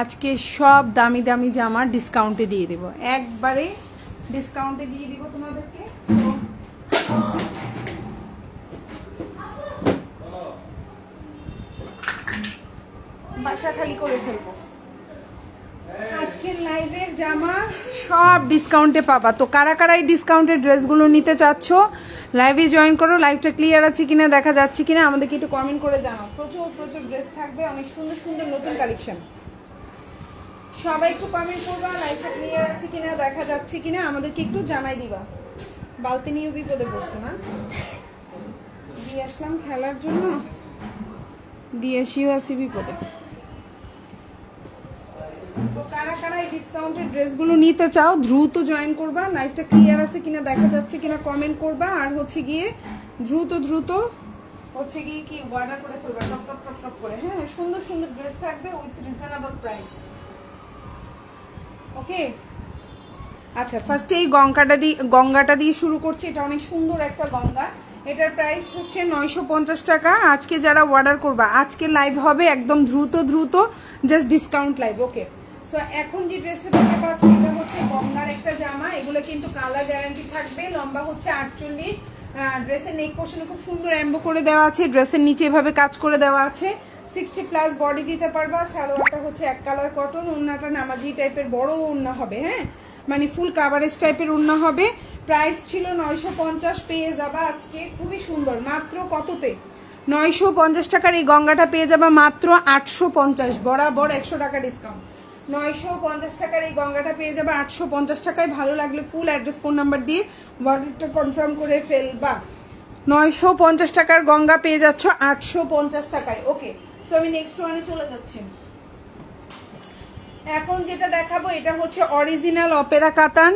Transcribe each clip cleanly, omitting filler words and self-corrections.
আজকে সব দামি দামি জামা ডিসকাউন্টে দিয়ে দেব, একবারে ডিসকাউন্টে দিয়ে দিব তোমাদেরকে। বাসা খালি করে ফেলবো। আজকের লাইভের জামা সব ডিসকাউন্টে পাবা। তো কারা কারা এই ডিসকাউন্টের ড্রেসগুলো নিতে চাচ্ছ লাইভে জয়েন করো। লাইভটা ক্লিয়ার আছে কিনা, দেখা যাচ্ছে কিনা আমাদেরকে একটু কমেন্ট করে জানাও। প্রচুর প্রচুর ড্রেস থাকবে, অনেক সুন্দর সুন্দর নতুন কালেকশন। সবাই একটু কমেন্ট করবা লাইভটা ক্লিয়ার আছে কিনা, দেখা যাচ্ছে কিনা আমাদেরকে একটু জানাই দিবা। বালতি নিয়ে বিপদে বসতো না, দিয়ে আসলাম খেলার জন্য, দিয়ে এসেও আসি বিপদে। তো কারা কারা এই ডিসকাউন্টের ড্রেসগুলো নিতে চাও দ্রুত জয়েন করবা। লাইভটা ক্লিয়ার আছে কিনা, দেখা যাচ্ছে কিনা কমেন্ট করবা। আর হচ্ছে গিয়ে দ্রুত দ্রুত হচ্ছে গিয়ে কি অর্ডার করে ফেলবা টপ টপ টপ টপ করে। হ্যাঁ, সুন্দর সুন্দর ড্রেস থাকবে উইথ রিজনেবল প্রাইস। ওকে, আচ্ছা ফার্স্টে এই গঙ্গাটা দিয়ে শুরু করছি। এটা অনেক সুন্দর একটা গঙ্গা, এটার প্রাইস হচ্ছে 950 টাকা। আজকে যারা অর্ডার করবা, আজকে লাইভ হবে একদম দ্রুত দ্রুত, জাস্ট ডিসকাউন্ট লাইভ। ওকে, সো এখন যে ড্রেসটা দেখতে পাচ্ছি এটা হচ্ছে গঙ্গার একটা জামা। এগুলো কিন্তু কালার গ্যারান্টি থাকবে। লম্বা হচ্ছে 48। ড্রেসের নেক পোর্শনে খুব সুন্দর এমবো করে দেওয়া আছে, ড্রেসের নিচে এভাবে কাজ করে দেওয়া আছে। 60+ বডি দিতে পারবা। সালোয়ারটা হচ্ছে এক কালার কটন, ওড়নাটা নামাজি টাইপের বড় ওড়না হবে। হ্যাঁ, মানে ফুল কাভারেজ টাইপের ওড়না হবে। প্রাইস ছিল 950, পেয়ে যাবা আজকে খুবই সুন্দর মাত্র কততে, 950 টাকার এই গঙ্গাটা পেয়ে যাবা মাত্র 850, বরাবর 100 টাকা ডিসকাউন্ট। 950 টাকার এই গঙ্গাটা পেয়ে যাবা 850 টাকায়। ভালো লাগলে ফুল অ্যাড্রেস ফোন নাম্বার দিয়ে অর্ডারটা কনফার্ম করে ফেলবা। 950 টাকার গঙ্গা পেয়ে যাচ্ছ 850 টাকায়। ওকে, সো আমি নেক্সট ওয়ানে চলে যাচ্ছি। এখন যেটা দেখাবো এটা হচ্ছে অরিজিনাল অপেরা কাতান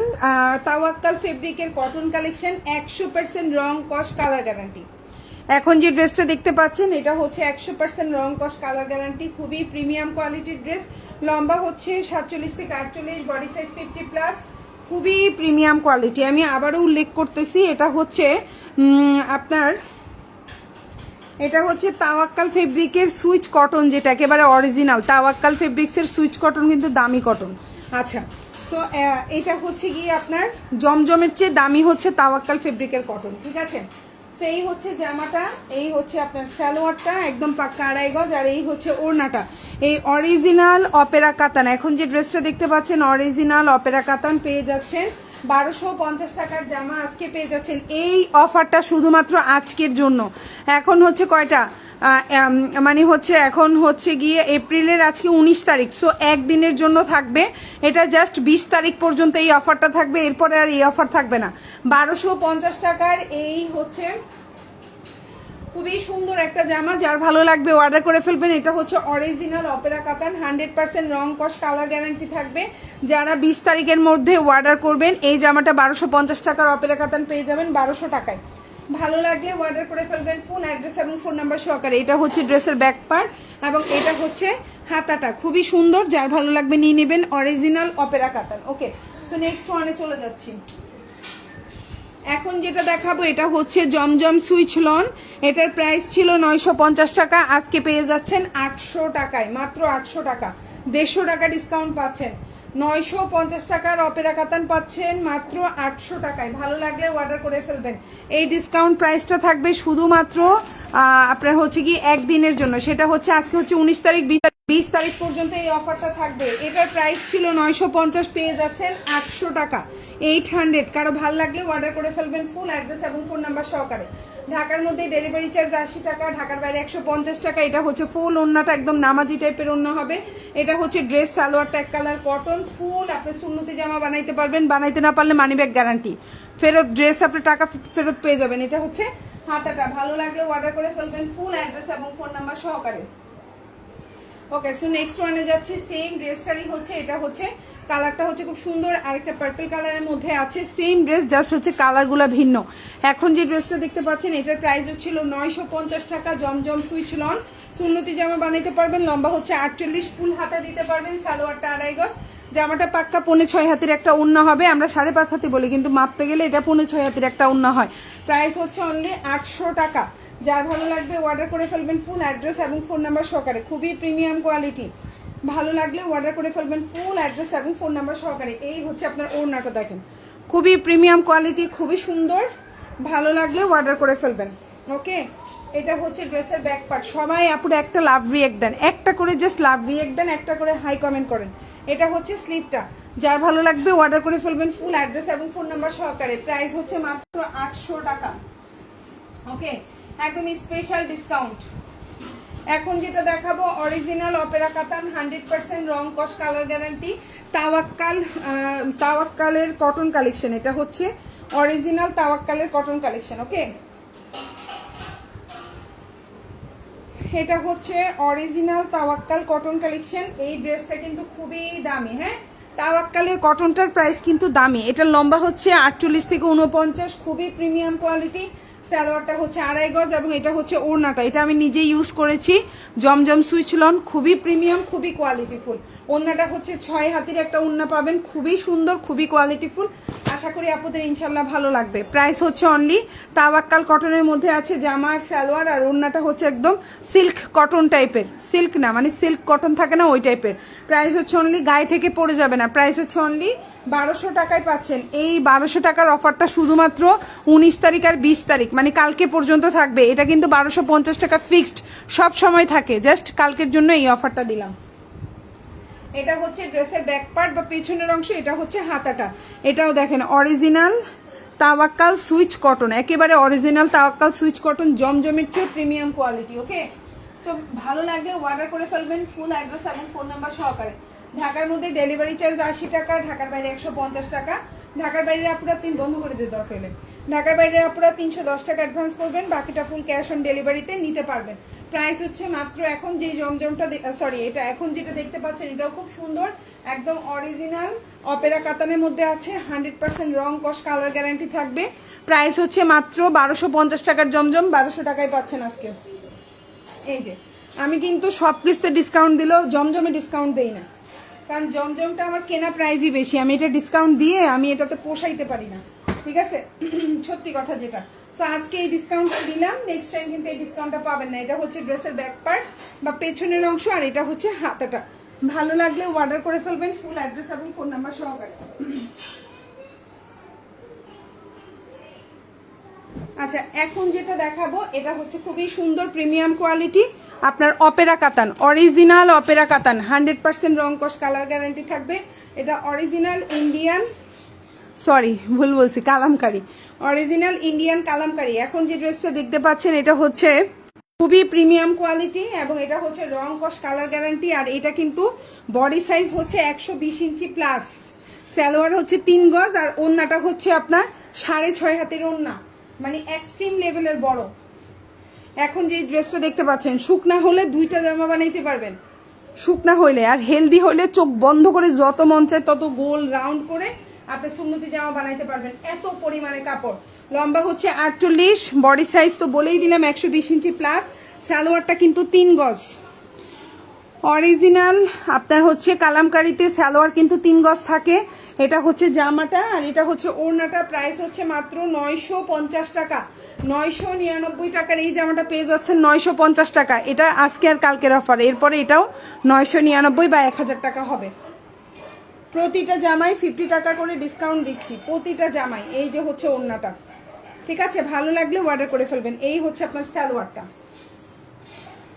তাওয়াক্কাল ফেব্রিকের কটন কালেকশন, 100% রং কস কালার গ্যারান্টি। এখন যে ড্রেসটা দেখতে পাচ্ছেন এটা হচ্ছে 100% রং কস কালার গ্যারান্টি, খুবই প্রিমিয়াম কোয়ালিটির ড্রেস। লম্বা হচ্ছে 47 থেকে 48, বডি সাইজ 50+, খুবই প্রিমিয়াম কোয়ালিটি। আমি আবারও উল্লেখ করতেছি, এটা হচ্ছে আপনার তাওয়াক্কাল ফেব্রিকের সুইচ কটন, যেটা একেবারে অরিজিনাল তাওয়াক্কাল ফেব্রিক্সের সুইচ কটন, কিন্তু দামি কটন। আচ্ছা, সো এটা হচ্ছে গিয়ে আপনার জমজমের চেয়ে দামি হচ্ছে তাওয়াক্কাল ফেব্রিকের কটন, ঠিক আছে। সো এই হচ্ছে জামাটা, এই হচ্ছে আপনার সালোয়ারটা একদম পাক্কা 2.5 গজ, আর এই হচ্ছে ওড়নাটা। এই অরিজিনাল অপেরা কাতান, এখন যে ড্রেসটা দেখতে পাচ্ছেন অরিজিনাল অপেরা কাতান পেয়ে যাচ্ছেন 1250 টাকার জামা আজকে পেয়ে যাচ্ছেন। এই অফারটা শুধুমাত্র আজকের জন্য। এখন হচ্ছে কয়টা, মানে হচ্ছে এখন হচ্ছে গিয়ে এপ্রিলের আজকে 19 তারিখ। সো একদিনের জন্য থাকবে এটা, জাস্ট 20 তারিখ পর্যন্ত এই অফারটা থাকবে, এরপরে আর এই অফার থাকবে না। 1250 টাকার এই হচ্ছে খুবই সুন্দর একটা জামা, যার ভালো লাগবে অর্ডার করে ফেলবেন। এটা হচ্ছে অরিজিনাল অপেরা কাতান, 100% রং কস কালার গ্যারান্টি থাকবে। যারা 20 তারিখের মধ্যে অর্ডার করবেন এই জামাটা 1250 টাকার অপেরা কাতান পেয়ে যাবেন 1200 টাকায়। ভালো লাগলে অর্ডার করে ফেলবেন ফুল অ্যাড্রেস এবং ফোন নাম্বার সহকারে। এটা হচ্ছে ড্রেসের ব্যাক পার্ট এবং এটা হচ্ছে হাতাটা, খুবই সুন্দর, যার ভালো লাগবে নিয়ে নেবেন অরিজিনাল অপেরা কাতান। ওকে, সো নেক্সট ওয়ানে চলে যাচ্ছি। এখন যেটা দেখাবো এটা হচ্ছে জমজম সুইচ লন। এটার প্রাইস ছিল 950 টাকা, আজকে পেয়ে যাচ্ছেন 800 টাকায়, মাত্র 800 টাকা। 150 টাকা ডিসকাউন্ট পাচ্ছেন। 950 টাকার অপেরা কাতান পাচ্ছেন মাত্র 800 টাকায়। ভালো লাগলে অর্ডার করে ফেলবেন। এই ডিসকাউন্ট প্রাইসটা থাকবে শুধুমাত্র আপনার হচ্ছে কি একদিনের জন্য, সেটা হচ্ছে আজকে হচ্ছে 19 তারিখ, 20 তারিখ পর্যন্ত এই অফারটা থাকবে। এটার প্রাইস ছিল 950, পেয়ে যাচ্ছেন 800 টাকা, 800। কারো ভালো লাগলে অর্ডার করে ফেলবেন ফুল অ্যাড্রেস এবং ফোন নাম্বার সহকারে। ঢাকার মধ্যে ডেলিভারি চার্জ 80 টাকা, ঢাকার বাইরে 150 টাকা। এটা হচ্ছে ফুল ওড়নাটা একদম নামাজি টাইপের ওড়না হবে। এটা হচ্ছে ড্রেস, সালোয়ারটা এক কালার কটন, ফুল আপনি সুন্নতি জামা বানাইতে পারবেন, বানাইতে না পারলে মানি ব্যাগ গ্যারান্টি, ফেরত ড্রেস আপনি টাকা ফেরত পেয়ে যাবেন। এটা হচ্ছে হাতাটা, ভালো লাগলে অর্ডার করে ফেলবেন ফুল অ্যাড্রেস এবং ফোন নাম্বার সহকারে। ওকে, সো নেক্সট ওয়ানে যাচ্ছি। সেম ড্রেসটারই হচ্ছে, এটা হচ্ছে কালারটা হচ্ছে খুব সুন্দর, আরেকটা পার্পল কালারের মধ্যে আছে। সেম ড্রেস, জাস্ট হচ্ছে কালারগুলো ভিন্ন। এখন যে ড্রেসটা দেখতে পাচ্ছেন এটার প্রাইস ছিল 950 টাকা। জমজম সুইচ লন, সুন্নতি জামা বানাইতে পারবেন, লম্বা হচ্ছে 48, ফুল হাতা দিতে পারবেন, সালোয়ারটা 2.5 গজ। জামাটা পাক্কা 5.5 হাতের একটা ওড়না হবে, আমরা 5.5 হাতে বলি কিন্তু মাপতে গেলে এটা 5.5 হাতের একটা ওড়না হয়। প্রাইস হচ্ছে অনলি 800 টাকা। যার ভালো লাগবে অর্ডার করে ফেলবেন, ফুল অ্যাড্রেস এবং ফোন নাম্বার সহকারে। খুবই প্রিমিয়াম কোয়ালিটি, ভালো লাগলে অর্ডার করে ফেলবেন ফুল অ্যাড্রেস এবং ফোন নাম্বার সহকারে। এই হচ্ছে আপনার ওড়নাটা, দেখেন খুবই প্রিমিয়াম কোয়ালিটি, খুবই সুন্দর, ভালো লাগলে অর্ডার করে ফেলবেন। ওকে, এটা হচ্ছে ড্রেসের ব্যাক পার্ট। সবাই আপুরা একটা লাভ রিয়েক্ট দেন, একটা করে জাস্ট লাভ রিয়েক্ট দেন, একটা করে হাই কমেন্ট করেন। এটা হচ্ছে স্লিভটা, যার ভালো লাগবে অর্ডার করে ফেলবেন ফুল অ্যাড্রেস এবং ফোন নাম্বার সহকারে। প্রাইস হচ্ছে মাত্র 800 টাকা। ওকে, একদম স্পেশাল ডিসকাউন্ট। এখন যেটা দেখাবো অরিজিনাল অপেরা কাতান, 100% রং কস কালার গ্যারান্টি, তাওয়াক্কালের কটন কালেকশন। এটা হচ্ছে অরিজিনাল তাওয়াক্কালের কটন কালেকশন। ওকে, এটা হচ্ছে অরিজিনাল তাওয়াক্কাল কটন কালেকশন। এই ড্রেসটা কিন্তু খুবই দামি। হ্যাঁ, তাওয়াক্কালের কটনটার প্রাইস কিন্তু দামি। এটার লম্বা হচ্ছে 48 থেকে 49, খুবই প্রিমিয়াম কোয়ালিটি। সালোয়ারটা হচ্ছে 2.5 গজ এবং এটা হচ্ছে ওড়নাটা, এটা আমি নিজে ইউজ করেছি, জমজম সুইচ লন, খুবই প্রিমিয়াম, খুবই কোয়ালিটিফুল। ওড়নাটা হচ্ছে 6 হাতের একটা ওড়না পাবেন, খুবই সুন্দর, খুবই কোয়ালিটিফুল। আশা করি আপনাদের ইনশাল্লাহ ভালো লাগবে। প্রাইস হচ্ছে অনলি তাওয়াক্কাল কটনের মধ্যে আছে জামার সালোয়ার, আর ওড়নাটা হচ্ছে একদম সিল্ক কটন টাইপের, সিল্ক না মানে সিল্ক কটন থাকে না ওই টাইপের। প্রাইস হচ্ছে অনলি, গায়ে থেকে পড়ে যাবে না। প্রাইস হচ্ছে অনলি 1200 টাকায় পাচ্ছেন। এই 1200 টাকার অফারটা শুধুমাত্র 19 তারিখ আর 20 তারিখ মানে কালকে পর্যন্ত থাকবে। এটা কিন্তু 1250 টাকা ফিক্সড সব সময় থাকে, জাস্ট কালকের জন্য এই অফারটা দিলাম। এটা হচ্ছে ড্রেসের ব্যাক পার্ট বা পেছনের অংশ, এটা হচ্ছে হাতাটা। এটাও দেখেন অরিজিনাল তাওয়াক্কাল সুইচ কটন, একেবারে অরিজিনাল তাওয়াক্কাল সুইচ কটন, জমজমের চেয়ে প্রিমিয়াম কোয়ালিটি। ওকে, তো ভালো লাগলে অর্ডার করে ফেলবেন ফুল অ্যাড্রেস এবং ফোন নাম্বার সহকারে। ঢাকার মধ্যে ডেলিভারি চার্জ 80 টাকা, ঢাকার বাইরে 150 টাকা। ঢাকার বাইরে আপনারা বন্ধ করে দিতে দরকার হলে ঢাকার বাইরে আপনারা 310 টাকা অ্যাডভান্স করবেন, বাকিটা ফুল ক্যাশ অন ডেলিভারিতে নিতে পারবেন। প্রাইস হচ্ছে মাত্র, এখন যে জমজমটা সরি এটা এখন যেটা দেখতে পাচ্ছেন এটাও খুব সুন্দর, একদম অরিজিনাল অপেরা কাতানের মধ্যে আছে, 100% রং কস কালার গ্যারান্টি থাকবে। প্রাইস হচ্ছে মাত্র 1250 টাকার জমজম 1200 টাকায় পাচ্ছেন আজকে। এই যে আমি কিন্তু সব কিস্তে ডিসকাউন্ট দিলেও জমজমে ডিসকাউন্ট দেই না, কারণ জমজমটা আমার কেনা প্রাইসই বেশি, আমি এটা ডিসকাউন্ট দিয়ে আমি এটাতে পোষাইতে পারি না, ঠিক আছে, সত্যি কথা যেটা। সো আজকে এই ডিসকাউন্টটা দিলাম, নেক্সট টাইম কিন্তু এই ডিসকাউন্টটা পাবেন না। এটা হচ্ছে ড্রেসের ব্যাক পার্ট বা পেছনের অংশ, আর এটা হচ্ছে হাতাটা। ভালো লাগলে অর্ডার করে ফেলবেন ফুল অ্যাড্রেস এবং ফোন নাম্বার সহকারে। আচ্ছা, এখন যেটা দেখাবো এটা হচ্ছে খুবই সুন্দর প্রিমিয়াম কোয়ালিটি, আপনার অপেরা কাতান, অরিজিনাল অপেরা কাতান, 100% রং কস কালার গ্যারান্টি থাকবে। এটা অরিজিনাল ইন্ডিয়ান, সরি ভুল বলছি, কালামকারি, অরিজিনাল ইন্ডিয়ান কালামকারি। এখন যে ড্রেসটা দেখতে পাচ্ছেন এটা হচ্ছে খুবই প্রিমিয়াম কোয়ালিটি এবং এটা হচ্ছে রং কস কালার গ্যারান্টি। আর এটা কিন্তু বডি সাইজ হচ্ছে 120 ইঞ্চি প্লাস, সালোয়ার হচ্ছে 3 গজ, আর ওড়নাটা হচ্ছে আপনার 6.5 হাতের ওড়না, মানে এক্সট্রিম লেভেলের বড়। এখন যে ড্রেসটা দেখতে পাচ্ছেন, শুকনা হলে 2টা জামা বানাইতে পারবেন, শুকনা হইলে। আর হেলদি হইলে চোখ বন্ধ করে যত মন চায় তত গোল রাউন্ড করে আপনি সুন্নতি জামা বানাইতে পারবেন, এত পরিমাণে কাপড়। লম্বা হচ্ছে 48, বডি সাইজ তো বলেই দিলাম 120 ইঞ্চি প্লাস, সালোয়ারটা কিন্তু 3 গজ অরিজিনাল। আপনার হচ্ছে কালামকারিতে সালোয়ার কিন্তু 3 গজ থাকে। এটা হচ্ছে জামাটা আর এটা হচ্ছে ওড়নাটা। প্রাইস হচ্ছে মাত্র 950 টাকা, 999 টাকার এই জামাটা পেয়ে যাচ্ছেন 950 টাকা। এটা আজকে আর কালকের অফার, এরপরে এটাও 999 বা 1000 টাকা হবে। প্রতিটা জামাই 50 টাকা করে ডিসকাউন্ট দিচ্ছি, প্রতিটা জামাই। এই যে হচ্ছে ওড়নাটা, ঠিক আছে, ভালো লাগলে অর্ডার করে ফেলবেন। এই হচ্ছে আপনার সালোয়ারটা,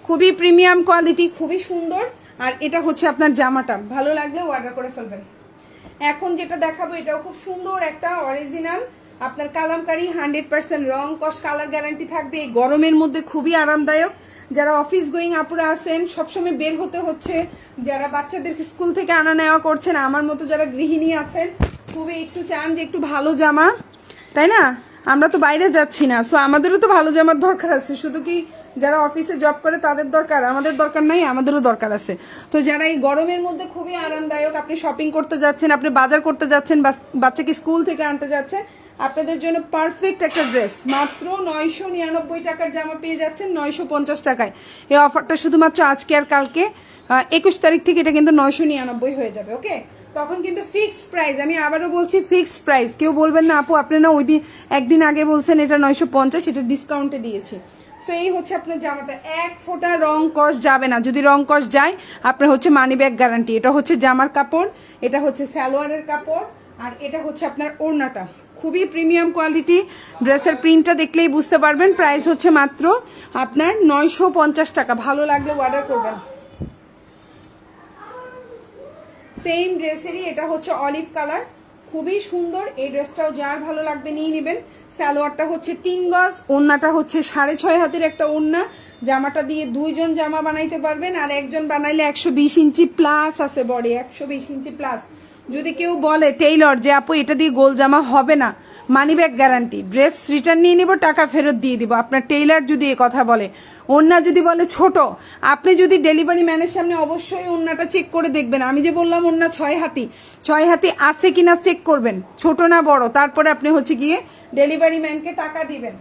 খুবই প্রিমিয়াম কোয়ালিটি, খুবই সুন্দর। আর এটা হচ্ছে আপনার জামাটা, ভালো লাগলে অর্ডার করে ফেলবেন। এখন যেটা দেখাবো এটাও খুব সুন্দর একটা অরিজিনাল আপনার কালামকারি, 100% রং কস কালার গ্যারান্টি থাকবে। এই গরমের মধ্যে খুবই আরামদায়ক। যারা অফিস গোয়িং আপুরা আছেন, সবসময় বের হতে হচ্ছে, যারা বাচ্চাদেরকে স্কুল থেকে আনা নেওয়া করছেন, আমার মতো যারা গৃহিণী আছেন, খুবই একটু চান যে একটু ভালো জামা, তাই না? আমরা তো বাইরে যাচ্ছি না, সো আমাদেরও তো ভালো জামার দরকার আছে। শুধু কি যারা অফিসে জব করে তাদের দরকার, আমাদের দরকার নাই, আমাদেরও দরকার আছে। তো যারা এই গরমের মধ্যে খুবই আরামদায়ক, আপনি শপিং করতে যাচ্ছেন, আপনি বাজার করতে যাচ্ছেন, বাচ্চাকে স্কুল থেকে আনতে যাচ্ছেন, আপনাদের জন্য পারফেক্ট একটা ড্রেস। মাত্র 999 টাকার জামা পেয়ে যাচ্ছেন 950 টাকায়। এই অফারটা শুধুমাত্র আজকে আর কালকে, 21 তারিখ থেকে এটা কিন্তু 999 হয়ে যাবে। ওকে, তখন কিন্তু ফিক্সড প্রাইস, আমি আবারও বলছি ফিক্সড প্রাইস। কেউ বলবেন না আপু আপনি না ওই দিন একদিন আগে বলছেন এটা 950, এটা ডিসকাউন্টে দিয়েছি। সো এই হচ্ছে আপনার জামাটা, এক ফোঁটা রং কস যাবে না, যদি রং কস যায় আপনার হচ্ছে মানি ব্যাগ গ্যারান্টি। এটা হচ্ছে জামার কাপড়, এটা হচ্ছে সালোয়ারের কাপড়, আর এটা হচ্ছে আপনার ওড়নাটা, খুবই প্রিমিয়াম কোয়ালিটি। ড্রেসের প্রিন্টটা দেখলেই বুঝতে পারবেন। প্রাইস হচ্ছে মাত্র আপনার 950 টাকা। ভালো লাগলে অর্ডার করবেন। সেম ড্রেসেরই এটা হচ্ছে অলিভ কালার, খুবই সুন্দর। এই ড্রেসটাও যার ভালো লাগবে নিয়ে নেবেন। সালোয়ারটা হচ্ছে 3 গজ, ওড়নাটা হচ্ছে 6.5 হাতের একটা ওড়না। জামাটা দিয়ে 2জন জামা বানাইতে পারবেন, আর একজন বানাইলে 120 ইঞ্চি প্লাস আছে বডি, 120 ইঞ্চি প্লাস। যদি কেউ বলে টেইলর যে আপু এটা দিয়ে গোল জামা হবে না, money bag guarantee, dress return নিয়ে নিব, টাকা ফেরত দিয়ে দিব। আপনার টেইলর যদি এ কথা বলে, ওড়না যদি বলে ছোট, আপনি যদি ডেলিভারি ম্যানের সামনে অবশ্যই ওড়নাটা চেক করে দেখবেন। আমি যে বললাম ওড়না 6 হাতি, 6 হাতি আছে কিনা চেক করবেন, ছোট না বড়, তারপরে আপনি হচ্ছে গিয়ে ডেলিভারি ম্যানকে টাকা দিবেন।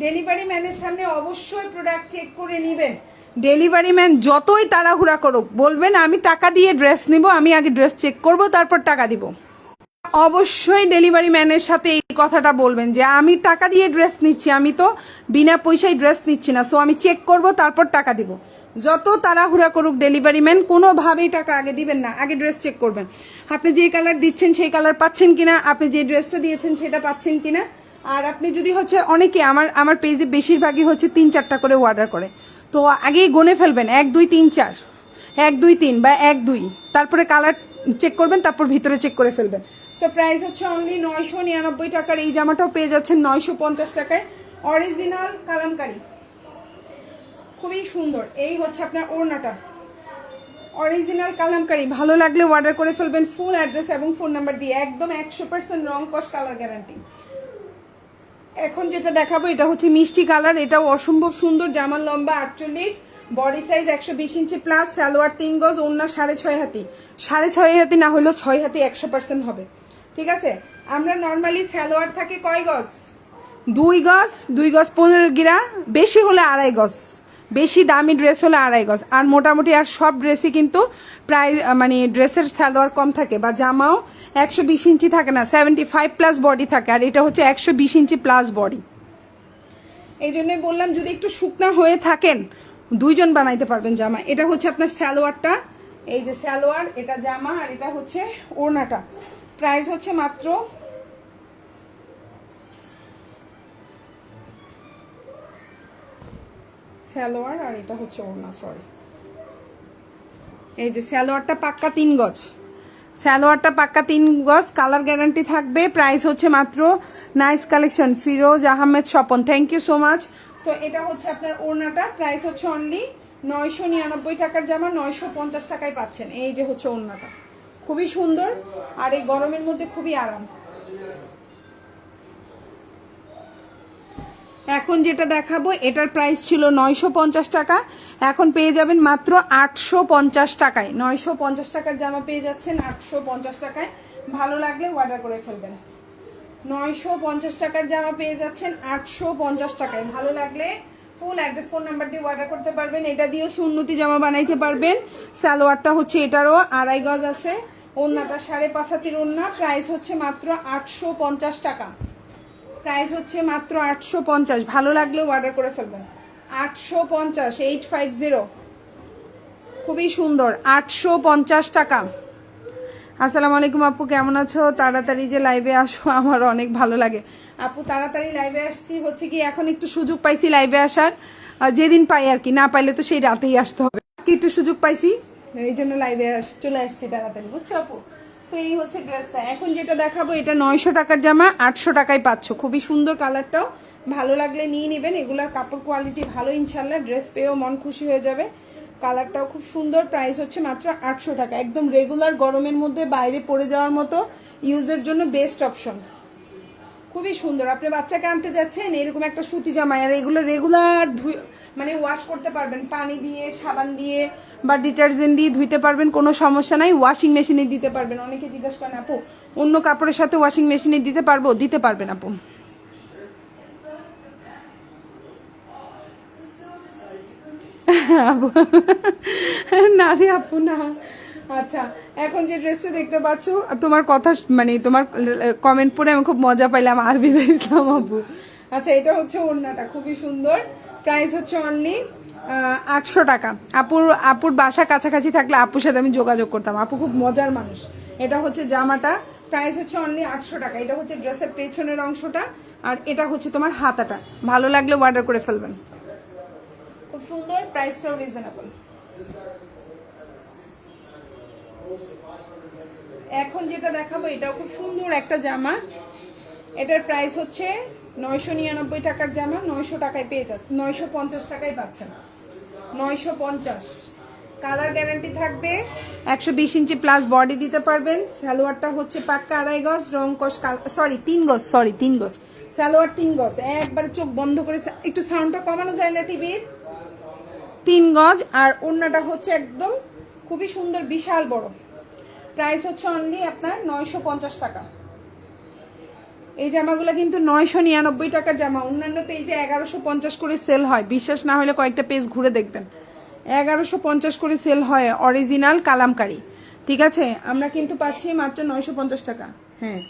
ডেলিভারি ম্যানের সামনে অবশ্যই প্রোডাক্ট চেক করে নেবেন। ডেলিভারি ম্যান যতই তাড়াহুড়া করুক, বলবেন আমি টাকা দিয়ে ড্রেস নিব, আমি আগে ড্রেস চেক করব তারপর টাকা দিব। অবশ্যই ডেলিভারি ম্যানের সাথে এই কথাটা বলবেন যে আমি টাকা দিয়ে ড্রেস নিচ্ছি, আমি তো বিনা পয়সায় ড্রেস নিচ্ছি না, সো আমি চেক করব তারপর টাকা দিব। যত তাড়াহুড়া করুক ডেলিভারি ম্যান, কোনোভাবেই টাকা আগে দিবেন না, আগে ড্রেস চেক করবেন। আপনি যে কালার দিচ্ছেন সেই কালার পাচ্ছেন কিনা, আপনি যে ড্রেসটা দিয়েছেন সেটা পাচ্ছেন কিনা। আর আপনি যদি হচ্ছে অনেকে আমার পেজে বেশিরভাগই হচ্ছে 3-4টা করে অর্ডার করে, তো আগেই গনে ফেলবেন 1 2 3 4, 1 2 3 বা 1 2, তারপরে কালার চেক করবেন, তারপর ভিতরে চেক করে ফেলবেন। সো প্রাইস হচ্ছে অনলি 999 টাকার। এই জামাটাও পেয়ে যাচ্ছেন 950 টাকায়, অরিজিনাল কালামকারী, খুবই সুন্দর। এই হচ্ছে আপনার ওড়নাটা, অরিজিনাল কালামকারী। ভালো লাগলে অর্ডার করে ফেলবেন ফুল অ্যাড্রেস এবং ফোন নাম্বার দিয়ে, একদম 100% রং কস কালার গ্যারান্টি। এখন যেটা দেখাবো এটা হচ্ছে মিষ্টি কালার, এটাও অসম্ভব সুন্দর। জামার লম্বা 48, বডি সাইজ 120 ইঞ্চি প্লাস, সালোয়ার 3 গজ, ওড়না 6.5 হাতি। 6.5 হাতি না হলেও 6 হাতি 100% হবে, ঠিক আছে। আমরা নর্মালি সালোয়ার থাকে কয় গজ? 2 গজ, 2 গজ 15 গিরা, বেশি হলে 2.5 গজ, বেশি দামি ড্রেস হলে 2.5 গজ। আর মোটামুটি আর সব ড্রেসই কিন্তু প্রায় মানে ড্রেসের সালোয়ার কম থাকে, বা জামাও 120 ইঞ্চি থাকে না, 75 প্লাস বডি থাকে, আর এটা হচ্ছে 120 ইঞ্চি প্লাস বডি। এই জন্যই বললাম যদি একটু শুকনা হয়ে থাকেন 2জন বানাইতে পারবেন জামা। এটা হচ্ছে আপনার সালোয়ারটা, এই যে সালোয়ার, এটা জামা, আর এটা হচ্ছে ওড়নাটা। প্রাইস হচ্ছে মাত্র সালোয়ার, আর এটা হচ্ছে ওড়না, সরি। এই যে সালোয়ারটা পাক্কা 3 গজ, সালোয়ারটা পাক্কা 3 গজ, কালার গ্যারান্টি থাকবে। প্রাইস হচ্ছে মাত্র, nice collection, Firoz Ahmed Swapan, thank you so much. So এটা হচ্ছে আপনার ওড়নাটা, প্রাইস হচ্ছে অনলি 999 টাকার জামা 950 টাকায় পাচ্ছেন। এই যে হচ্ছে ওড়নাটা, খুবই সুন্দর, আর এই গরমের মধ্যে খুবই আরাম। এখন যেটা দেখাবো এটার প্রাইস ছিল 950 টাকা, এখন পেয়ে যাবেন মাত্র 850 টাকায়। 950 টাকার জামা পেয়ে যাচ্ছেন 850 টাকায়। ভালো লাগলে অর্ডার করে ফেলবেন। 950 টাকার জামা পেয়ে যাচ্ছেন 850 টাকায়। ভালো লাগলে ফুল অ্যাড্রেস ফোন নাম্বার দিয়ে অর্ডার করতে পারবেন। এটা দিয়েও সুন্নতি জামা বানাইতে পারবেন। সালোয়ারটা হচ্ছে এটারও 2.5 গজ আছে, ওড়নাটা 5.5 হাতির ওড়না। প্রাইস হচ্ছে মাত্র 850 টাকা, প্রাইস হচ্ছে মাত্র 850। ভালো লাগলে অর্ডার করে ফেলবেন। 850, 850, খুবই সুন্দর, 850 টাকা। আসসালামু আলাইকুম আপু, কেমন আছো? তাড়াতাড়ি যে লাইভে আসো, আমার অনেক ভালো লাগে আপু। তাড়াতাড়ি লাইভে আসছি হচ্ছে কি, এখন একটু সুযোগ পাইছি লাইভে আসার, যেদিন পাই আর কি, না পাইলে তো সেই রাতেই আসতে হবে। আজকে একটু সুযোগ পাইছি, এই জন্য লাইভে চলে আসছি তাড়াতাড়ি, বুঝছো আপু। সেই হচ্ছে ড্রেসটা। এখন যেটা দেখাবো এটা 900 টাকার জামা 800 টাকায় পাচ্ছ, খুবই সুন্দর। কালারটাও ভালো লাগলে নিয়ে নেবেন, এগুলার কাপড় কোয়ালিটি ভালো ইনশাল্লাহ, ড্রেস পেয়েও মন খুশি হয়ে যাবে। কালারটাও খুব সুন্দর। প্রাইস হচ্ছে মাত্র 800 টাকা, একদম রেগুলার গরমের মধ্যে বাইরে পরে যাওয়ার মতো ইউজের জন্য বেস্ট অপশন, খুবই সুন্দর। আপনি বাচ্চাকে আনতে যাচ্ছেন এরকম একটা সুতি জামা, আর এগুলো রেগুলার মানে ওয়াশ করতে পারবেন, পানি দিয়ে, সাবান দিয়ে বা ডিটারজেন্ট দিয়ে ধুইতে পারবেন, কোনো সমস্যা নাই। ওয়াশিং মেশিনে দিতে পারবেন। অনেকে জিজ্ঞাসা করেন আপু অন্য কাপড়ের সাথে ওয়াশিং মেশিনে দিতে পারবো? দিতে পারবেন আপু। না রে আপু না। আচ্ছা, এখন যে ড্রেসটা দেখতে পাচ্ছ, তোমার কথা মানে তোমার কমেন্ট পড়ে আমি খুব মজা পাইলাম, আরবিবা ইসলাম আপু। আচ্ছা, এটা হচ্ছে ওড়নাটা, খুবই সুন্দর। প্রাইস হচ্ছে অনলি 800 টাকা। আপুর বাসা কাছাকাছি থাকলে আপুর সাথে আমি যোগাযোগ করতাম, আপু খুব মজার মানুষ। এটা হচ্ছে জামাটা, প্রাইস হচ্ছে অনলি 800 টাকা। এটা হচ্ছে ড্রেসের পেছনের অংশটা, আর এটা হচ্ছে তোমার হাতাটা। ভালো লাগলে অর্ডার করে ফেলবেন, খুব সুন্দর, প্রাইসটাও রিজনেবল। এখন যেটা দেখাবো এটাও খুব সুন্দর একটা জামা। এটার প্রাইস হচ্ছে 999 টাকার জামা, 900 টাকায় পেয়ে যাচ্ছে, 950 টাকায় পাচ্ছেন, 950। কালার গ্যারান্টি থাকবে, 120 ইঞ্চি প্লাস বডি দিতে পারবেন। সালোয়ারটা হচ্ছে পাক্কা 2.5 গজ, রং কস, সরি 3 গজ, সরি 3 গজ সালোয়ার, 3 গজ। একবারে চোখ বন্ধ করে, একটু সাউন্ডটা কমানো যায় না টিভির? 3 গজ। আর ওড়নাটা হচ্ছে একদম খুবই সুন্দর, বিশাল বড়। প্রাইস হচ্ছে অনলি আপনার 950 টাকা। এই জামাগুলো কিন্তু 999 টাকার জামা। অন্যান্য পেজে 1150 করে সেল হয়, বিশ্বাস না হলে কয়েকটা পেজ ঘুরে দেখবেন। 1150 করে সেল হয় অরিজিনাল কালামকারী, ঠিক আছে? আমরা কিন্তু পাচ্ছি মাত্র 950 টাকা। হ্যাঁ,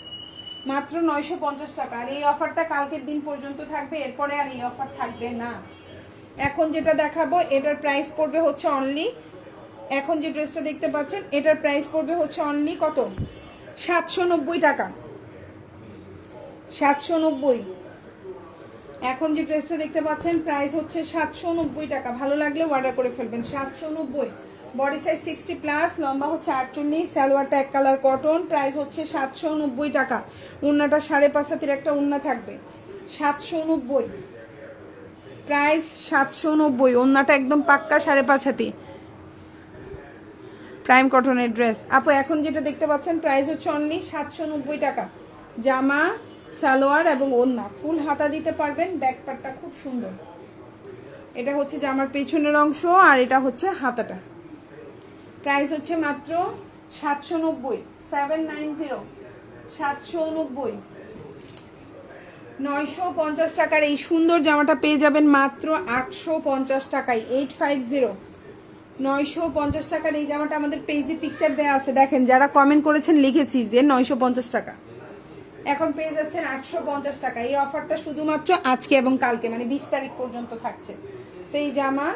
মাত্র 950 টাকা। আর এই অফারটা কালকের দিন পর্যন্ত থাকবে, এরপরে আর এই অফার থাকবে না। এখন যেটা দেখাবো এটার প্রাইস পড়বে হচ্ছে অনলি, এখন যে ড্রেসটা দেখতে পাচ্ছেন এটার প্রাইস পড়বে হচ্ছে অনলি কত? 790 টাকা, 790। এখন যে ড্রেসটা দেখতে পাচ্ছেন প্রাইস হচ্ছে 790 টাকা। ভালো লাগলে অর্ডার করে ফেলবেন, 790। বডি সাইজ 60 প্লাস, লম্বা হচ্ছে 48, সালোয়ারটা এক কালার কটন, প্রাইস হচ্ছে 790 টাকা। ওড়নাটা 5.5 হাতের একটা ওড়না থাকবে, 790 প্রাইস, 790। ওড়নাটা একদম পাক্কা 5.5 হাতি প্রাইম কটনের ড্রেস। আপু এখন যেটা দেখতে পাচ্ছেন প্রাইস হচ্ছে অনলি 790 টাকা। জামা, সালোয়ার এবং ওড়না ফুল হাতা দিতে পারবেন। ব্যাক পার্টটা খুব সুন্দর। এটা হচ্ছে জামার পেছনের অংশ, আর এটা হচ্ছে হাতাটা। প্রাইস হচ্ছে মাত্র 790, 790, 790। 950 টাকার এই সুন্দর জামাটা পেয়ে যাবেন মাত্র 850 টাকায়, 850। 950 টাকার এই জামাটা আমাদের পেজে পিকচার দেওয়া আছে, দেখেন। যারা কমেন্ট করেছেন লিখেছি যে 950 টাকা, এখন পেয়ে যাচ্ছেন 850 টাকা। এই অফারটা শুধুমাত্র আজকে এবং কালকে, মানে 20 তারিখ পর্যন্ত থাকছে। সেই জামা,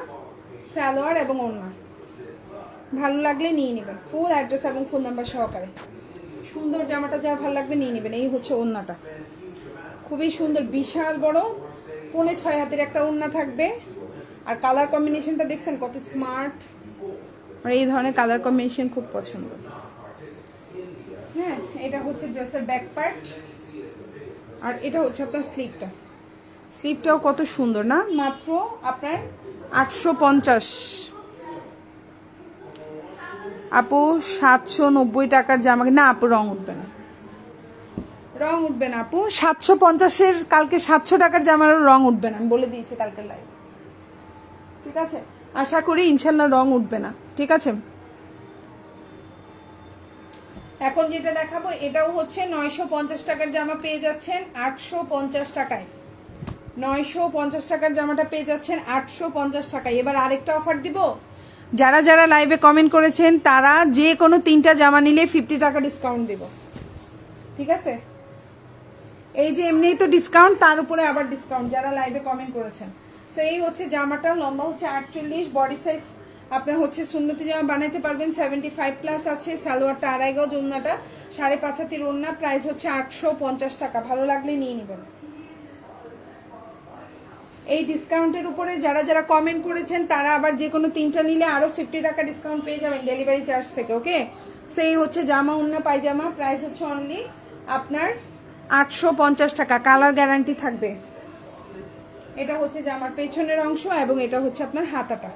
সালোয়ার এবং ওড়না ভালো লাগলে নিয়ে নেবেন, ফুল অ্যাড্রেস এবং ফোন নাম্বার সহকারে। সুন্দর জামাটা যার ভালো লাগবে নিয়ে নেবেন। এই হচ্ছে ওড়নাটা, খুবই সুন্দর, বিশাল বড়, 5.5 হাতের একটা ওড়না থাকবে। আর কালার কম্বিনেশনটা দেখছেন কত স্মার্ট। আর এই ধরনের কালার কম্বিনেশন খুব পছন্দ। হ্যাঁ, এটা হচ্ছে ড্রেসের ব্যাক পার্ট, আর এটা হচ্ছে আপনার স্লিভটা। স্লিভটাও কত সুন্দর না? মাত্র আপনার 850। আপু 790 টাকার জামা না আপু, রং উঠবে না, রং উঠবে না আপু। 750-এর কালকে 700 টাকার জামারও রং উঠবে না, আমি বলে দিয়েছি কালকের লাইভ, ঠিক আছে? আশা করি ইনশাল্লাহ রং উঠবে না, ঠিক আছে? এখন যেটা দেখাবো এটাও হচ্ছে 950 টাকার জামা, পেয়ে যাচ্ছেন 850 টাকায়। 950 টাকার জামাটা পেয়ে যাচ্ছেন 850 টাকায়। এবার আরেকটা অফার দিব, যারা যারা লাইভে কমেন্ট করেছেন তারা যে কোনো 3টা জামা নিলে 50 টাকা ডিসকাউন্ট দেব, ঠিক আছে? এই যে এমনিই তো ডিসকাউন্ট, তার উপরে আবার ডিসকাউন্ট যারা লাইভে কমেন্ট করেছেন। সো এই হচ্ছে জামাটা, লম্বা হচ্ছে 48, বডি সাইজ আপনার হচ্ছে সুন্নতি জামা বানাইতে পারবেন, 75 প্লাস আছে। সালোয়ারটা 2.5 গজ, ওড়নাটা 5.5 হাতের ওড়না, প্রাইস হচ্ছে 850 টাকা। ভালো লাগলে নিয়ে নেবেন। এই ডিসকাউন্টের উপরে যারা যারা কমেন্ট করেছেন তারা আবার যে কোনো 3টা নিলে আরো 50 টাকা ডিসকাউন্ট পেয়ে যাবেন ডেলিভারি চার্জ থেকে, ওকে? সেই হচ্ছে জামা, ওড়না, পায়জামা, প্রাইস হচ্ছে অনলি আপনার 850 টাকা। কালার গ্যারান্টি থাকবে। এটা হচ্ছে জামার পেছনের অংশ এবং এটা হচ্ছে আপনার হাতাটা।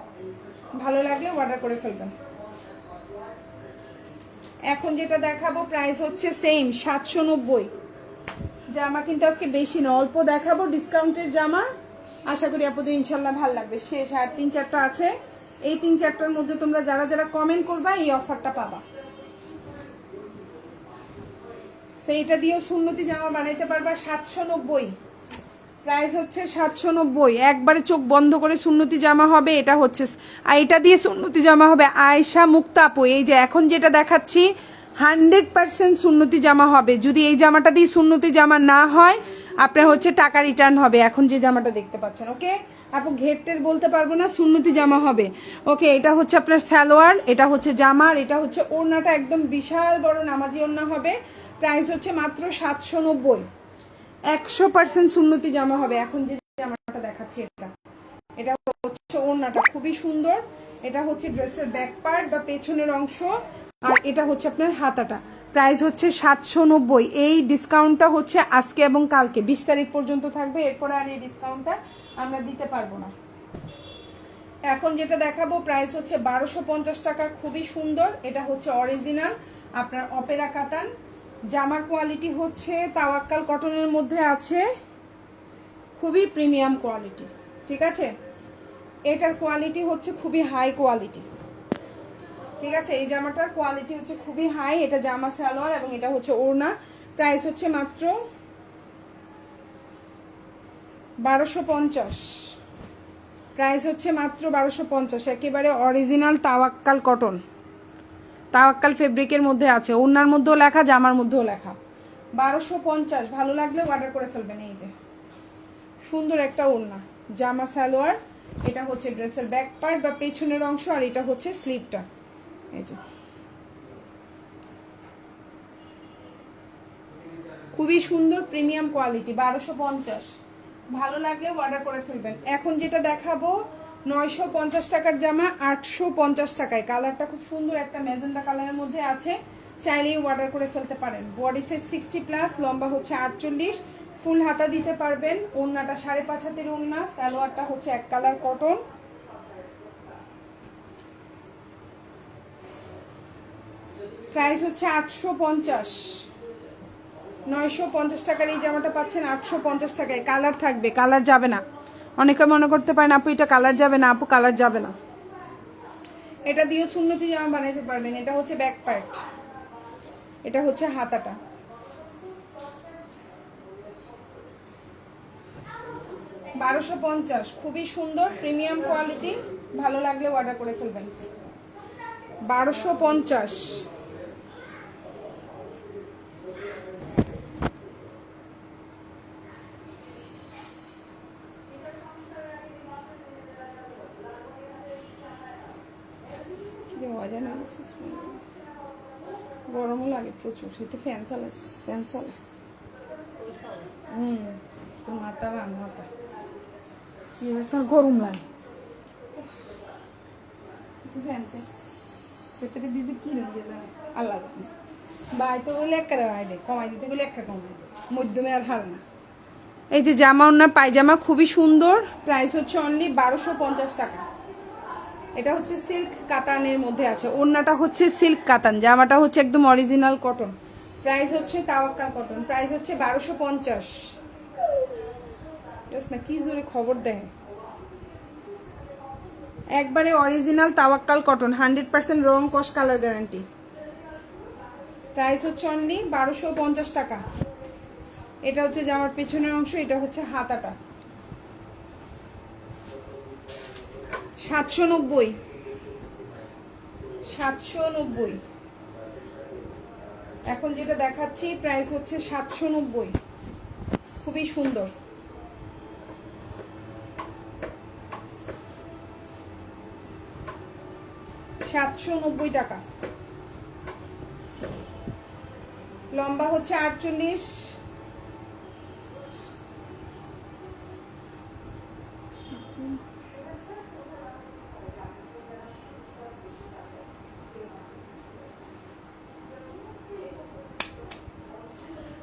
ভালো লাগলে অর্ডার করে ফেলবেন। এখন যেটা দেখাবো প্রাইস হচ্ছে সেম 790। জামা কিন্তু আজকে বেশি না, অল্প দেখাবো ডিসকাউন্টের জামা। আশা করি আপনাদের ইনশাল্লাহ ভালো লাগবে। শেষ আর 3-4টা আছে, এই 3-4টার মধ্যে তোমরা যারা যারা কমেন্ট করবা এই অফারটা পাবা। সেইটা দিয়েও সুন্নতি জামা বানাইতে পারবা 790। প্রাইস হচ্ছে 790, একবারে চোখ বন্ধ করে সুন্নতি জামা হবে। এটা হচ্ছে, আর এটা দিয়ে সুন্নতি জামা হবে আয়েশা মুক্তা আপু। এই যে এখন যেটা দেখাচ্ছি 100% সুন্নতি জামা হবে। যদি এই জামাটা দিয়ে সুন্নতি জামা না হয় আপনার হচ্ছে টাকা রিটার্ন হবে। এখন যে জামাটা দেখতে পাচ্ছেন, ওকে আপু ঘেরটের বলতে পারবো না, সুন্নতি জামা হবে। ওকে, এটা হচ্ছে আপনার সালোয়ার, এটা হচ্ছে জামার, এটা হচ্ছে ওড়নাটা একদম বিশাল বড় নামাজি ওড়না হবে। প্রাইস হচ্ছে মাত্র 790, 100% সুন্নতি জামা হবে। এখন যে জামাটা দেখাচ্ছি এটা হচ্ছে ওড়নাটা খুবই সুন্দর। এটা হচ্ছে ড্রেসের ব্যাক পার্ট বা পেছনের অংশ, আর এটা হচ্ছে আপনার হাতাটা। প্রাইস হচ্ছে 790। এই ডিসকাউন্টটা হচ্ছে আজকে এবং কালকে 20 তারিখ পর্যন্ত থাকবে, এরপরে আর এই ডিসকাউন্টটা আমরা দিতে পারবো না। এখন যেটা দেখাবো প্রাইস হচ্ছে 1250 টাকা, খুবই সুন্দর। এটা হচ্ছে অরিজিনাল আপনার অপেরা কাতান। জামার কোয়ালিটি হচ্ছে তাওয়াক্কাল কটনের মধ্যে আছে, খুবই প্রিমিয়াম কোয়ালিটি, ঠিক আছে। এটার কোয়ালিটি হচ্ছে খুবই হাই কোয়ালিটি, ঠিক আছে। এই জামাটার কোয়ালিটি হচ্ছে খুবই হাই। এটা জামা সালোয়ার এবং এটা হচ্ছে ওড়না। প্রাইস হচ্ছে মাত্র 1250, প্রাইস হচ্ছে মাত্র 1250। একেবারে অরিজিনাল তাওয়াক্কাল কটন, তাওয়াক্কাল ফেব্রিকের মধ্যে আছে, ওড়নার মধ্যেও লেখা, জামার মধ্যেও লেখা। 1250, ভালো লাগলে অর্ডার করে ফেলবেন। এই যে সুন্দর একটা ওড়না, জামা সালোয়ার, এটা হচ্ছে ড্রেসের ব্যাক পার্ট বা পেছনের অংশ, আর এটা হচ্ছে স্লিভটা। এই যে খুবই সুন্দর প্রিমিয়াম কোয়ালিটি, 1250, ভালো লাগলে অর্ডার করে ফেলবেন। এখন যেটা দেখাবো 950 টাকার জামা 850 টাকায়। কালারটা খুব সুন্দর, একটা ম্যাজেন্ডা কালারের মধ্যে আছে, চাইলেই অর্ডার করে ফেলতে পারেন। বডি সাইজ 60+, লম্বা হচ্ছে 48, ফুল হাতা দিতে পারবেন। ওড়নাটা 5.5 হাতের ওড়না, সালোয়ারটা হচ্ছে এক কালার কটন। প্রাইস হচ্ছে 850, 950 টাকার এই জামাটা পাচ্ছেন 850 টাকায়। কালার থাকবে, কালার যাবে না। অনেকে মনে করতে পারেন আপু এটা কালার যাবে না, আপু কালার যাবে না। এটা দিয়ে সুন্নতি জামা বানাইতে পারবেন। এটা হচ্ছে ব্যাক পার্ট, এটা হচ্ছে হাতাটা। $1250, খুবই সুন্দর প্রিমিয়াম কোয়ালিটি, ভালো লাগলে অর্ডার করে ফেলবেন। 1250। গরমও লাগে প্রচুর, সেটা ফ্যান চালে, ফ্যান চলে। মাথা মাথা তোর গরম লাগে, ফ্যান ভেতরে দিতে কি আল্লাহ জানে। বাই তো বলে একটা কমাই দিতে বলে একটা কমাই মধ্যমে আর হার না। এই যে জামা ওড়না পায়জামা খুবই সুন্দর, প্রাইস হচ্ছে অনলি 1250 টাকা। এটা হচ্ছে সিল্ক কাতানের মধ্যে আছে, ওড়নাটা হচ্ছে সিল্ক কাতান, জামাটা হচ্ছে একদম অরিজিনাল কটন। প্রাইস হচ্ছে তাওয়াক্কাল কটন, প্রাইস হচ্ছে 1250। না কি জোরে খবর দেয়, একবারে অরিজিনাল তাওয়াক্কাল কটন, 100% রং কস কালার গ্যারান্টি। প্রাইস হচ্ছে অনলি 1250 টাকা। এটা হচ্ছে জামার পেছনের অংশ, এটা হচ্ছে হাতাটা। 790, 790। এখন যেটা দেখাচ্ছি প্রাইস হচ্ছে 790, খুবই সুন্দর। 790 টাকা, লম্বা হচ্ছে 48,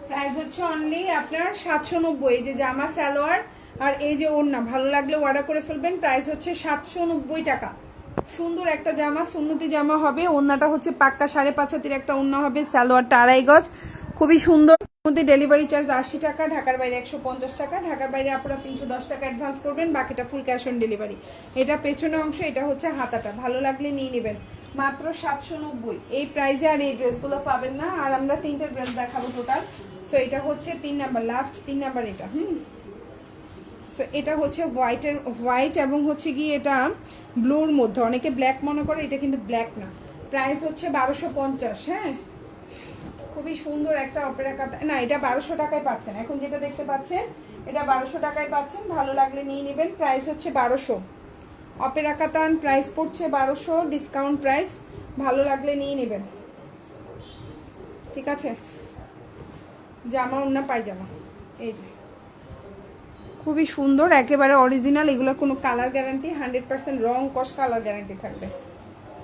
প্রাইস হচ্ছে অনলি আপনার 790। এই যে জামা সালোয়ার আর এই যে ওড়না, ভালো লাগলে অর্ডার করে ফেলবেন। প্রাইস হচ্ছে 790 টাকা। সুন্দর একটা জামা, সুন্নতি জামা হবে। ওড়নাটা হচ্ছে পাক্কা 5.5 হাতের একটা ওড়না হবে, সালোয়ারটা 2.5 গজ, খুবই সুন্দর। মধ্যে ডেলিভারি চার্জ 80 টাকা, ঢাকার বাইরে 150 টাকা। ঢাকার বাইরে আপনারা 310 টাকা অ্যাডভান্স করবেন, বাকিটা ফুল ক্যাশ অন ডেলিভারি। এটা পেছনে অংশ, এটা হচ্ছে হাতাটা, ভালো লাগলে নিয়ে নেবেন। মাত্র 790। এই প্রাইসে আর এই ড্রেসগুলো পাবেন না। আর আমরা 3টে ড্রেস দেখাবো টোটাল। সো এটা হচ্ছে 3 নাম্বার, লাস্ট 3 নাম্বার এটা। সো এটা হচ্ছে হোয়াইট এবং হচ্ছে গিয়ে এটা ব্লুর মধ্যে, অনেকে ব্ল্যাক মনে করে, এটা কিন্তু ব্ল্যাক না। প্রাইস হচ্ছে 1250। হ্যাঁ, খুবই সুন্দর একটা অপেরা কাতান, না এটা 1200 টাকায় পাচ্ছেন। এখন যেটা দেখতে পাচ্ছেন এটা 1200 টাকায় পাচ্ছেন, ভালো লাগলে নিয়ে নেবেন। প্রাইস হচ্ছে 1200। অপেরা কাতান প্রাইস পড়ছে 1200, ডিসকাউন্ট প্রাইস, ভালো লাগলে নিয়ে নেবেন। ঠিক আছে, জামা ওন্না পায়জামা, এই যে খুবই সুন্দর, একেবারে অরিজিনাল। এগুলোর কোনো কালার গ্যারান্টি 100% রং কস কালার গ্যারান্টি থাকবে,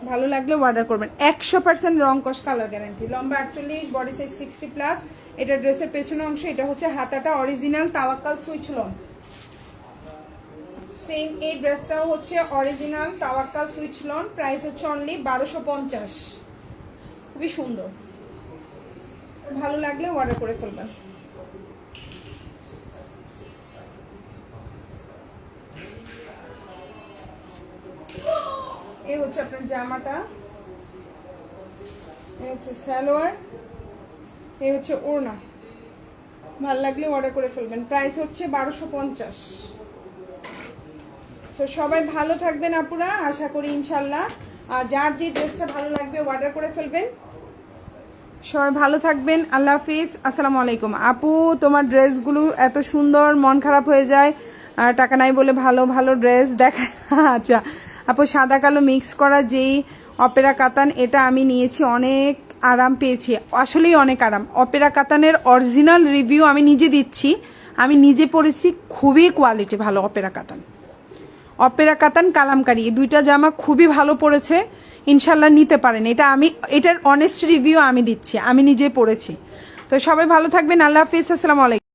ভালো লাগলে অর্ডার করবেন। 100% রং কস কালার গ্যারান্টি। লম্বা 48, বডি সাইজ 60+। এটা ড্রেসের পেছনের অংশ, এটা হচ্ছে হাতাটা অরিজিনাল তাওয়াক্কাল সুইচ লন। সেম এই ড্রেসটাও হচ্ছে অরিজিনাল তাওয়াক্কাল সুইচ লন, প্রাইস হচ্ছে অনলি 1250। খুবই সুন্দর, ভালো লাগলে অর্ডার করে ফেলবেন। এই হচ্ছে আপনার জামাটা, এই হচ্ছে সালোয়ার, এই হচ্ছে ওড়না, ভালো লাগলে অর্ডার করে ফেলবেন। প্রাইস হচ্ছে 1250। সো সবাই ভালো থাকবেন আপুরা, আশা করি ইনশাল্লাহ। আর যার যে ড্রেসটা ভালো লাগবে অর্ডার করে ফেলবেন। সবাই ভালো থাকবেন, আল্লাহ হাফিজ, আসসালামু আলাইকুম। আপু তোমার ড্রেসগুলো এত সুন্দর, মন খারাপ হয়ে যায় আর টাকা নাই বলে ভালো ভালো ড্রেস দেখা। আচ্ছা আপু, সাদা কালো মিক্স করা যেই অপেরা কাতান, এটা আমি নিয়েছি, অনেক আরাম পেয়েছি, আসলেই অনেক আরাম। অপেরা কাতানের অরিজিনাল রিভিউ আমি নিজে দিচ্ছি, আমি নিজে পরেছি, খুবই কোয়ালিটি ভালো। অপেরা কাতান কালামকারী, এই দুইটা জামা খুবই ভালো পড়েছে, ইনশাল্লাহ নিতে পারেন। এটা আমি, এটার অনেস্ট রিভিউ আমি দিচ্ছি, আমি নিজে পড়েছি। তো সবাই ভালো থাকবেন, আল্লাহ হাফিজ, আসসালামু আলাইকুম।